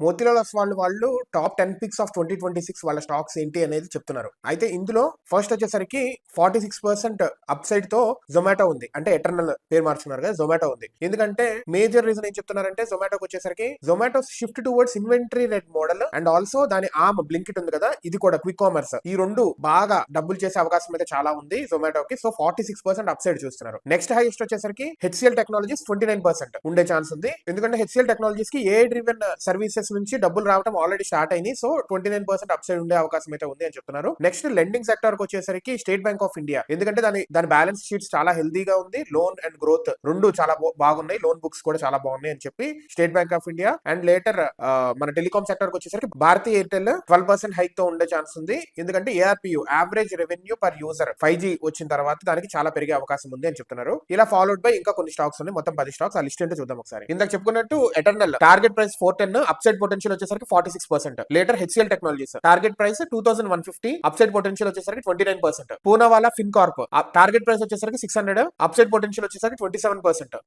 మోతీలాల్ ఒస్వాల్ వాళ్ళు top 10 pics of 2026 వాళ్ళ stocks ఏంటి అనేది చెప్తున్నారు. అయితే ఇందులో ఫస్ట్ వచ్చేసరికి 46% అప్ సైడ్ తో జొమాటో ఉంది. అంటే ఎటర్నల్ పేరు మార్చుకున్నారు కదా, జొమాటో ఉంది. ఎందుకంటే మేజర్ రీజన్ ఏం చెప్తున్నారంటే జొమాటోకి వచ్చేసరికి Zomato shift towards inventory red model and also దాని ఆర్మ్ బ్లింకిట్ ఉంది కదా, ఇది కూడా క్విక్ కామర్స్, ఈ రెండు బాగా డబ్బులు చేసే అవకాశం అయితే చాలా ఉంది జొమాటోకి. సో 46% అప్ సైడ్ చూస్తున్నారు. నెక్స్ట్ హైయెస్ట్ వచ్చేసరికి హెచ్సిఎల్ టెక్నాలజీస్ 29% ఉండే ఛాన్స్ ఉంది. ఎందుకంటే హెచ్సిఎల్ టెక్నాలజీస్ కి ఏ డ్రివెన్ సర్వీసెస్ నుంచి డబ్బులు రావడం ఆల్రెడీ స్టార్ట్ అయింది. సో 29% అప్ సైడ్ ఉండే అవకాశం అయితే ఉంది అని చెప్తున్నారు. నెక్స్ట్ లెండింగ్ సెక్టర్ కి వచ్చేసరికి స్టేట్ బ్యాంక్ ఆఫ్ ఇండియా, ఎందుకంటే దాని బ్యాలెన్స్ షీట్స్ చాలా హెల్దీగా ఉంది. లోన్ అండ్ గ్రోత్ రెండు చాలా బాగున్నాయి. లోన్ బుక్స్ కూడా చాలా బాగున్నాయి అని చెప్పి state bank of India. And later మన టెలికాం సెక్టర్ కి వచ్చేసరికి భారతీ ఎయిర్టెల్ 12% హైక్ తో ఉండే ఛాన్స్ ఉంది. ఎందుకంటే ARPU average revenue per user 5G వచ్చిన తర్వాత దానికి చాలా పెరిగే అవకాశం ఉంది అని చెప్తున్నారు. ఇలా ఫాలోడ్ బై ఇంకా కొన్ని స్టాక్స్ ఉన్నాయి, మొత్తం 10 స్టాక్స్. ఆ లిస్ట్ ఏంటో చూద్దాం ఒకసారి. ఇందాక చెప్పుకున్నట్టు eternal target price 410, upside potential వచ్చేసరికి 46%. Later HCl technologies target price 2150, upside potential వచ్చేసరికి 29%. పూనావాలా ఫిన్కార్ప్ టార్గెట్ ప్రైస్ వచ్చేసరికి 600, అప్సైడ్ పొటెన్షియల్ వచ్చేసరికి 27%.